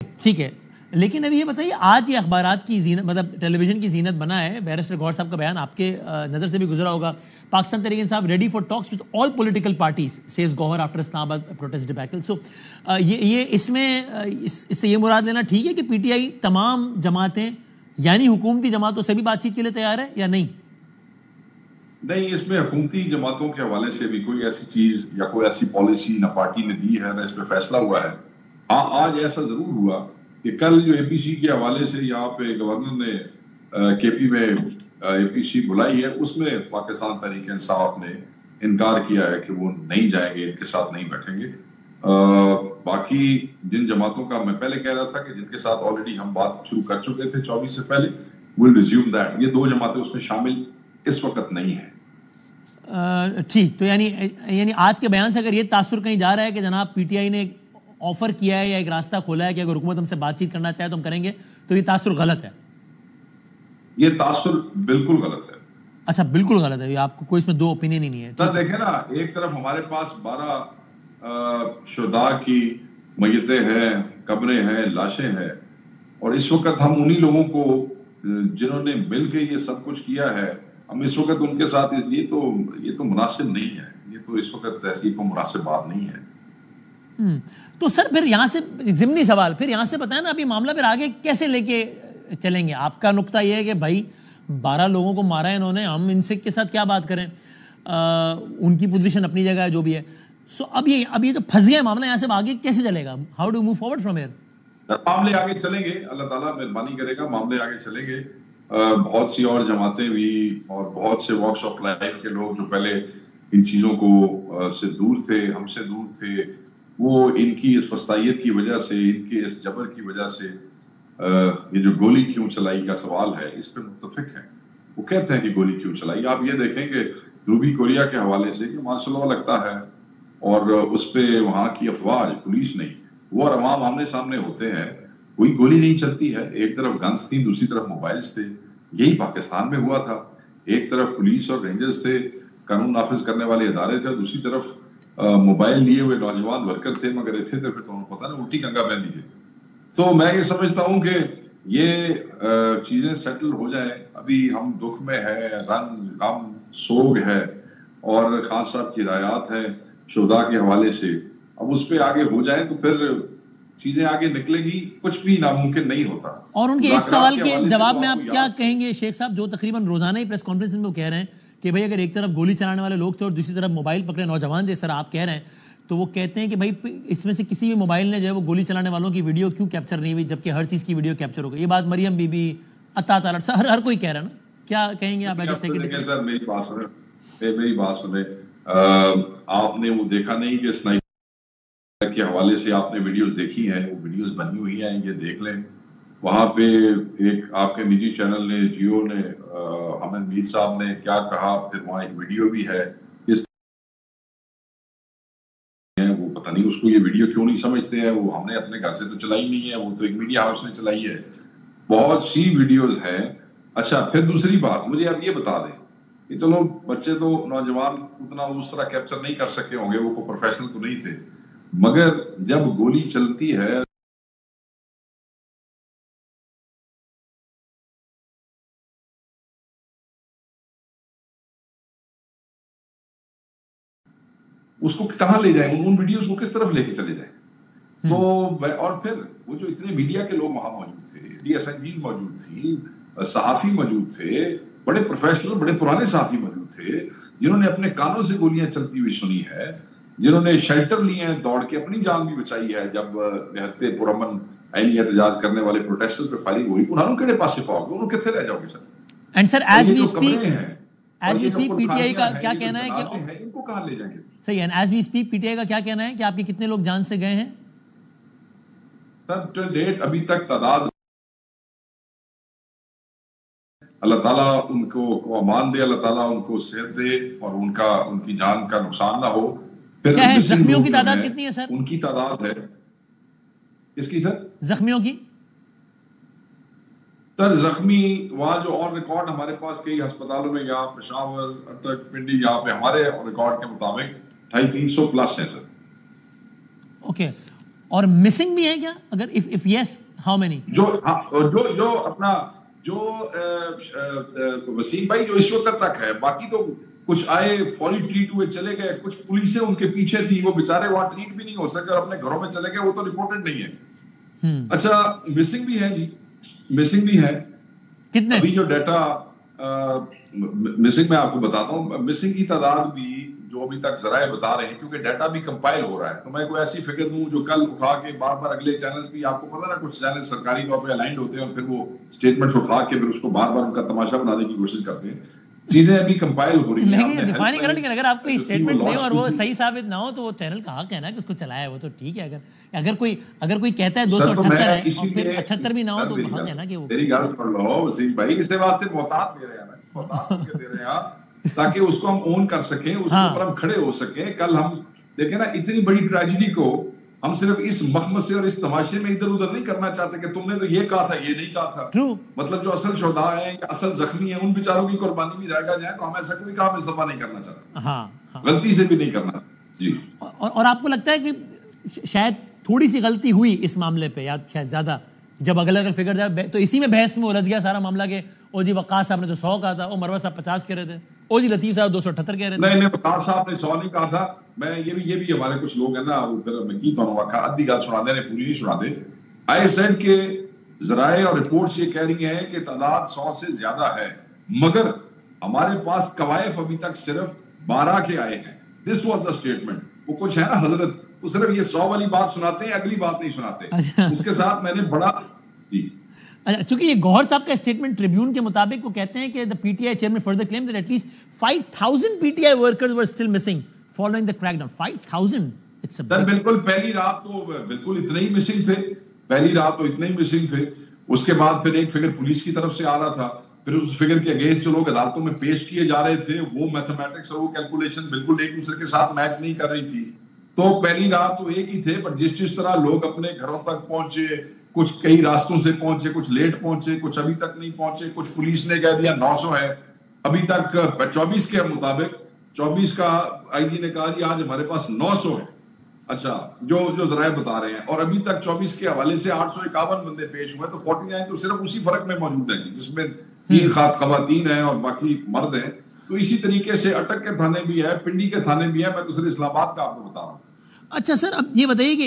ٹھیک ہے، لیکن ابھی یہ بتائیے آج یہ اخبارات کی زینت مطلب ٹیلی ویژن کی زینت بنا ہے، بیرسٹر گوہر صاحب کا بیان آپ کے نظر سے بھی گزرا ہوگا، Pakistan Tehreek Insaf ready for talks with all political parties says Gohar after Islamabad protest ڈیبیکل. سو یہ اس میں اس سے یہ مراد لینا ٹھیک ہے کہ پی ٹی آئی تمام جماعتیں یعنی حکومتی جماعتوں سے بھی بات چیت کے لیے تیار ہے یا نہیں؟ نہیں، اس میں حکومتی جماعتوں کے حوالے سے بھی کوئی ایسی چیز یا کوئی ایسی پالیسی نہ پارٹی نے دی ہے نہ اس پہ فیصلہ ہوا ہے. ہاں، آج ایسا ضرور ہوا کہ کل جو اے پی سی کے حوالے سے یہاں پہ گورنر نے کے پی میں اے پی سی بلائی ہے، اس میں پاکستان تحریک انصاف نے انکار کیا ہے کہ وہ نہیں جائیں گے، ان کے ساتھ نہیں بیٹھیں گے. باقی جن جماعتوں کا میں پہلے کہہ رہا تھا کہ جن کے ساتھ آلریڈی ہم بات شروع کر چکے تھے 24 سے پہلے، we'll resume that. یہ 2 جماعتیں اس میں شامل اس وقت نہیں ہیں. ٹھیک، تو یعنی آج کے بیان سے اگر یہ تاثر کہیں جا رہا ہے کہ جناب پی ٹی آئی نے آفر کیا ہے یا ایک راستہ کھولا ہے کہ اگر حکومت ہم سے بات چیت کرنا چاہے تو ہم کریں گے، تو یہ تاثر غلط ہے؟ یہ تاثر بالکل غلط ہے. اچھا، بالکل غلط ہے. آپ کو کوئی اس میں 2 اوپینین ہی نہیں ہے؟ سر دیکھیں نا، ایک طرف ہمارے پاس 12 شہداء کی میتیں ہیں، قبریں ہیں، لاشیں ہیں، اور اس وقت ہم انہی لوگوں کو جنہوں نے مل کے یہ سب کچھ کیا ہے، ہم اس وقت ان کے ساتھ یہ تو مناسب نہیں ہے. یہ تو اس وقت ایسی کوئی مناسب بات نہیں ہے. تو سر پھر یہاں سے ضمنی سوال، پھر یہاں سے بتائیں نا ابھی معاملہ پھر آگے کیسے لے کے چلیں گے؟ آپ کا نقطہ یہ ہے کہ بھائی 12 لوگوں کو مارا ہے انہوں نے، ہم ان سے کے ساتھ کیا بات کریں، ان کی پوزیشن اپنی جگہ ہے جو بھی ہے. سو اب یہ تو پھنس گیا معاملہ، یہاں سے آگے کیسے چلے گا؟ How do move forward from here? معاملے آگے چلیں گے، اللہ تعالیٰ مہربانی کرے گا، معاملے آگے چلیں گے. بہت سی اور جماعتیں بھی اور بہت سے واکس آف لائف کے لوگ جو پہلے ان چیزوں کو سے دور تھے، ہم سے دور تھے، وہ ان کی اس فسطائیت کی وجہ سے، ان کے اس جبر کی وجہ سے یہ جو گولی کیوں چلائی کا سوال ہے، اس پہ متفق ہیں. وہ کہتے ہیں کہ گولی کیوں چلائی. آپ یہ دیکھیں کہ جنوبی کوریا کے حوالے سے کہ مارشل لا لگتا ہے اور اس پہ وہاں کی افواج، پولیس نہیں، وہ اور عوام آمنے سامنے ہوتے ہیں، کوئی گولی نہیں چلتی ہے. ایک طرف گنز تھی، دوسری طرف موبائلز تھے. یہی پاکستان میں ہوا تھا. ایک طرف پولیس اور رینجرز تھے، قانون نافذ کرنے والے ادارے تھے، اور دوسری طرف موبائل لیے ہوئے نوجوان ورکر تھے، مگر اتنے تھے پھر تو انہوں پتہ نا الٹی کنگا بہن دیجیے. تو میں یہ سمجھتا ہوں کہ یہ چیزیں سیٹل ہو جائیں. ابھی ہم دکھ میں ہے، رنج غم سوگ ہے، اور خان صاحب کی ہدایات ہیں شہداء کے حوالے سے. اب اس پہ آگے ہو جائیں تو پھر چیزیں آگے نکلے گی. کچھ بھی ناممکن نہیں ہوتا. اور ان کے اس سوال کے جواب میں آپ کیا کہیں گے شیخ صاحب، جو تقریباً روزانہ ہی پریس کانفرنس میں وہ کہہ رہے ہیں کہ بھائی اگر ایک طرف گولی چلانے والے لوگ تھے اور دوسری طرف موبائل پکڑے نوجوان جس طرح آپ کہہ رہے ہیں، تو وہ کہتے ہیں کہ بھائی اس میں سے کسی بھی موبائل نے جو ہے وہ گولی چلانے والوں کی ویڈیو کیوں کیپچر نہیں ہوئی جبکہ ہر چیز کی ویڈیو کیپچر ہو گئی؟ یہ بات مریم بی بی، عطا تعالیٰ، ہر کوئی کہہ رہا ہے نا. کیا کہیں گے آپ ایز اے سیکرٹری؟ سر میری بات سنیں. آپ نے وہ دیکھا نہیں کہ سنائپر کے حوالے سے آپ نے ویڈیوز دیکھی ہیں؟ وہ ویڈیوز بنی ہوئی ہیں، یہ دیکھ لیں. وہاں پہ ایک آپ کے نجی چینل نے، جیو نے، حمد میر صاحب نے کیا کہا، پھر وہاں ایک ویڈیو بھی ہے. وہ پتہ نہیں اس کو یہ ویڈیو کیوں نہیں سمجھتے ہیں. وہ ہم نے اپنے گھر سے تو چلائی نہیں ہے، وہ تو ایک میڈیا ہاؤس نے چلائی ہے. بہت سی ویڈیوز ہیں. اچھا، پھر دوسری بات مجھے آپ یہ بتا دیں کہ چلو بچے تو نوجوان اتنا اس طرح کیپچر نہیں کر سکے ہوں گے، وہ کوئی پروفیشنل تو نہیں تھے، مگر جب گولی چلتی ہے اس کو کہاں لے جائیں؟ ان ویڈیوز کو کس طرف لے کے چلے جائیں؟ تو اور پھر وہ جو اتنے میڈیا کے لوگ وہاں موجود تھے، ڈی ایس این جیز موجود تھی، صحافی موجود تھے، بڑے پروفیشنل، بڑے پرانے صحافی موجود تھے، جنہوں نے اپنے کانوں سے گولیاں چلتی ہوئی سنی ہے، جنہوں نے شیلٹر لیے ہیں، دوڑ کے اپنی جان بھی بچائی ہے جب نہایت پرامن عینی احتجاج کرنے والے پروٹیسٹر پہ فائرنگ ہوئی. انہوں کہڑے پاسے پاؤ گے؟ انہوں کتنے رہ جاؤ گے sir? And sir as we speak P T I کا کیا کہنا ہے کہ ان کو کہاں لے جائیں گے؟ صحیح ہے. As we speak P T I کا کیا کہنا ہے کہ آپ کے کتنے لوگ جان سے گئے ہیں؟ سر ٹو ڈیٹ ابھی تک تعداد، اللہ تعالیٰ ان کو امان دے، اللہ تعالیٰ ان کو صحت دے اور ان کی جان کا نقصان نہ ہو. پھر کیا ہے زخمیوں کی تعداد کتنی ہے سر؟ ان کی تعداد ہے اس کی سر زخمیوں کی سر زخمی وہاں جو اور ریکارڈ ہمارے پاس کئی ہسپتالوں میں، یہاں پشاور، اٹک، پنڈی، یہاں پہ ہمارے ریکارڈ کے مطابق 250-300 پلس ہیں سر. اوکے. اور مسنگ بھی ہیں کیا؟ اگر if yes, how many؟ جو اپنا جو وسیم بھائی جو اس وقت تک ہے، باقی تو کچھ آئے فوری ٹریٹ ہوئے چلے گئے، کچھ پولیسیں ان کے پیچھے تھی، وہ بیچارے وہاں ٹریٹ بھی نہیں ہو سکے اور اپنے گھروں میں چلے گئے، وہ تو رپورٹڈ نہیں ہے. اچھا مسنگ بھی ہے جی، مسنگ بھی ہے. کتنے؟ ابھی جو ڈیٹا مسنگ میں آپ کو بتاتا ہوں، مسنگ کی تعداد بھی جو ابھی تک ذرائع بتا رہے ہیں، کیونکہ ڈیٹا بھی کمپائل ہو رہا ہے، تو میں کوئی ایسی فگر دوں جو کل اٹھا کے بار بار اگلے چینلز بھی، آپ کو پتا نا کچھ چینل سرکاری طور پہ الائنڈ ہوتے ہیں اور پھر وہ اسٹیٹمنٹ اٹھا کے پھر اس کو بار بار ان کا تماشا بنانے کی کوشش کرتے ہیں. چیزیں ابھی کمپائل ہو رہی ہیں. لیکن دفاع نہیں کر رہا، لیکن اگر آپ کوئی اسٹیٹمنٹ دیں اور وہ صحیح ثابت نہ ہو تو وہ چینل کا حق ہے نا کہ اس کو چلائے، وہ تو ٹھیک ہے. اگر کوئی کہتا ہے 278 ہے اور پھر 78 بھی نہ ہو تو حق ہے نا کہ وہ. میری گل سن لو وسیم بھائی، اس واسطے محتاط دے رہے ہیں نا، محتاط دے رہے ہیں تاکہ اس کو ہم اون کر سکیں، اس کے اوپر ہم کھڑے ہو سکیں. کل ہم دیکھیں نا اتنی بڑی ٹریجڈی کو ہم صرف اس مخمصے اور اس تماشے میں ادھر ادھر نہیں کرنا چاہتے کہ تم نے تو یہ کہا تھا، یہ نہیں کہا تھا. مطلب جو اصل شہداء ہیں یا اصل زخمی ہیں ان بیچاروں کی قربانی بھی رہ جائے تو ہم ایسا کوئی کام استعفا نہیں کرنا چاہتے، غلطی سے بھی نہیں کرنا. جی. اور آپ کو لگتا ہے کہ شاید تھوڑی سی غلطی ہوئی اس معاملے پہ یا شاید زیادہ، جب اگر فگر جائے تو اسی میں بحث میں الجھ گیا سارا معاملہ کہ او جی وقاص صاحب نے تو 100 کہا تھا، او مروہ صاحب 50 کہہ رہے تھے، او جی لطیف صاحب 278 کہہ رہے تھے. نہیں وقاص صاحب نے 100 نہیں کہا تھا. میں یہ بھی ہمارے کچھ لوگ ہیں نا، وہ پھر میں کی تو ادھی گل سنا دے، پوری نہیں سنا دے. آئی سیڈ کے ذرائع اور رپورٹس یہ کہہ رہی ہیں کہ تعداد 100 سے زیادہ ہے، مگر ہمارے پاس قوائف ابھی تک صرف 12 کے آئے ہیں. This was the statement. وہ کچھ ہے نا حضرت، وہ صرف یہ 100 والی بات سناتے ہیں، اگلی بات نہیں سناتے. اس کے ساتھ میں نے بڑا جی چونکہ یہ گوہر صاحب کا اسٹیٹمنٹ ٹریبیون کے مطابق وہ کہتے ہیں کہ the PTI chairman further claimed that at least 5,000 PTI workers were still missing following the crackdown. 5,000. It's a big... بالکل پہلی رات تو بالکل اتنے ہی مسنگ تھے، پہلی رات تو اتنے ہی مسنگ تھے. اس کے بعد پھر ایک فگر پولیس کی طرف سے آ رہا تھا، پھر اس فگر کے اگینسٹ جو لوگ عدالتوں میں پیش کیے جا رہے تھے وہ میتھمیٹکس اور وہ کیلکولیشن بالکل ایک دوسرے کے ساتھ میچ نہیں کر رہی تھی. تو پہلی رات تو ایک ہی تھے، پر جس طرح لوگ اپنے گھروں تک پہنچے، کچھ کئی راستوں سے پہنچے، کچھ لیٹ پہنچے، کچھ ابھی تک نہیں پہنچے، کچھ پولیس نے کہہ دیا 900 ہے. ابھی تک 24 کے مطابق 24 کا آئی جی نے کہا جی آج ہمارے پاس 900 ہے. اچھا جو ذرائع بتا رہے ہیں، اور ابھی تک 24 کے حوالے سے 851 بندے پیش ہوئے، تو 49 تو صرف اسی فرق میں موجود ہیں جس میں 3 خواتین ہیں اور باقی مرد ہیں. تو اسی طریقے سے اٹک کے تھانے بھی ہے، پنڈی کے تھانے بھی ہے. میں تو صرف اسلام آباد کا آپ کو بتا رہا ہوں. اچھا سر، اب یہ بتائیے کہ